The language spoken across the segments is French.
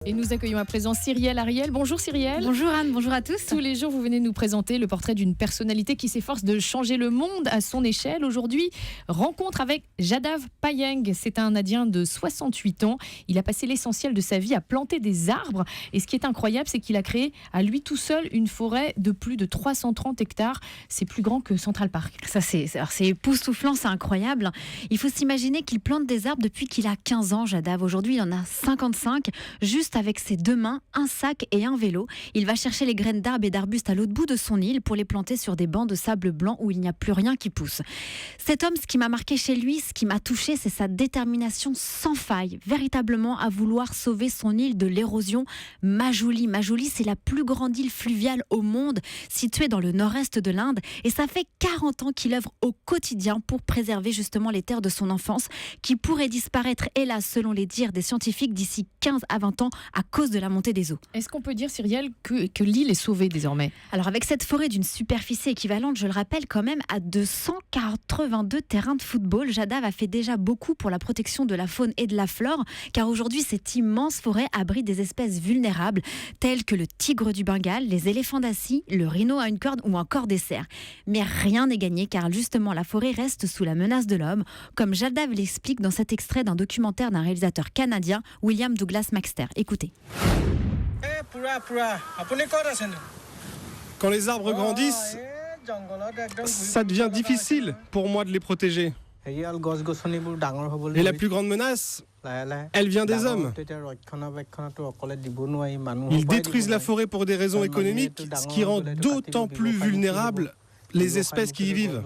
Et nous accueillons à présent Cyrielle Ariel. Bonjour Cyrielle. Bonjour Anne, bonjour à tous. Tous les jours, vous venez nous présenter le portrait d'une personnalité qui s'efforce de changer le monde à son échelle. Aujourd'hui, rencontre avec Jadav Payeng. C'est un Indien de 68 ans. Il a passé l'essentiel de sa vie à planter des arbres. Et ce qui est incroyable, c'est qu'il a créé à lui tout seul une forêt de plus de 330 hectares. C'est plus grand que Central Park. Ça, c'est époustouflant, c'est incroyable. Il faut s'imaginer qu'il plante des arbres depuis qu'il a 15 ans, Jadav. Aujourd'hui, il en a 55, juste avec ses deux mains, un sac et un vélo. Il va chercher les graines d'arbres et d'arbustes à l'autre bout de son île pour les planter sur des bancs de sable blanc où il n'y a plus rien qui pousse. Cet homme, ce qui m'a marqué chez lui, ce qui m'a touché, c'est sa détermination sans faille, véritablement à vouloir sauver son île de l'érosion. Majuli, c'est la plus grande île fluviale au monde, située dans le nord-est de l'Inde. Et ça fait 40 ans qu'il œuvre au quotidien pour préserver justement les terres de son enfance, qui pourraient disparaître, hélas, selon les dires des scientifiques, d'ici 15 à 20 ans à cause de la montée des eaux. Est-ce qu'on peut dire, Cyrielle, que l'île est sauvée désormais ? Alors avec cette forêt d'une superficie équivalente, je le rappelle quand même, à 282 terrains de football, Jadav a fait déjà beaucoup pour la protection de la faune et de la flore, car aujourd'hui cette immense forêt abrite des espèces vulnérables telles que le tigre du Bengale, les éléphants d'Assie, le rhino à une corde ou encore des cerfs. Mais rien n'est gagné car justement la forêt reste sous la menace de l'homme, comme Jadav l'explique dans cet extrait d'un documentaire d'un réalisateur canadien, William Douglas Maxter. Écoutez. Quand les arbres grandissent, ça devient difficile pour moi de les protéger. Et la plus grande menace, elle vient des hommes. Ils détruisent la forêt pour des raisons économiques, ce qui rend d'autant plus vulnérables les espèces qui y vivent.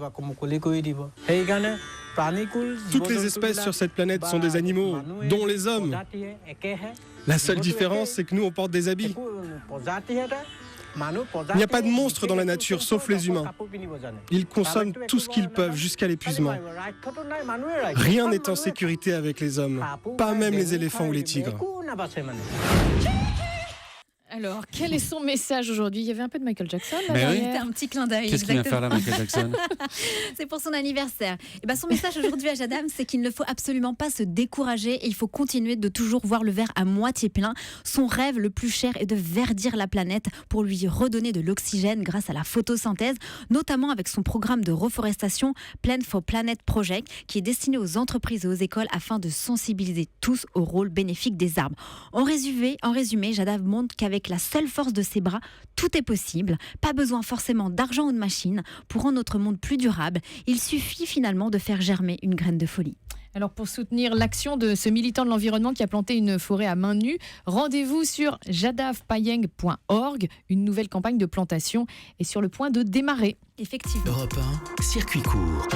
Toutes les espèces sur cette planète sont des animaux, dont les hommes. La seule différence, c'est que nous, on porte des habits. Il n'y a pas de monstres dans la nature, sauf les humains. Ils consomment tout ce qu'ils peuvent, jusqu'à l'épuisement. Rien n'est en sécurité avec les hommes, pas même les éléphants ou les tigres. Alors, quel est son message aujourd'hui ? Il y avait un peu de Michael Jackson là Mais oui. C'était un petit clin d'œil. Qu'est-ce qu'il vient faire là, Michael Jackson ? C'est pour son anniversaire. Et son message aujourd'hui à Jadav, c'est qu'il ne faut absolument pas se décourager et il faut continuer de toujours voir le verre à moitié plein. Son rêve le plus cher est de verdir la planète pour lui redonner de l'oxygène grâce à la photosynthèse, notamment avec son programme de reforestation Plan for Planet Project, qui est destiné aux entreprises et aux écoles afin de sensibiliser tous au rôle bénéfique des arbres. En résumé, Jadav montre qu'avec la seule force de ses bras, tout est possible. Pas besoin forcément d'argent ou de machines pour rendre notre monde plus durable. Il suffit finalement de faire germer une graine de folie. Alors pour soutenir l'action de ce militant de l'environnement qui a planté une forêt à main nue, rendez-vous sur jadavpayeng.org. Une nouvelle campagne de plantation est sur le point de démarrer. Effectivement. Europe 1, circuit court.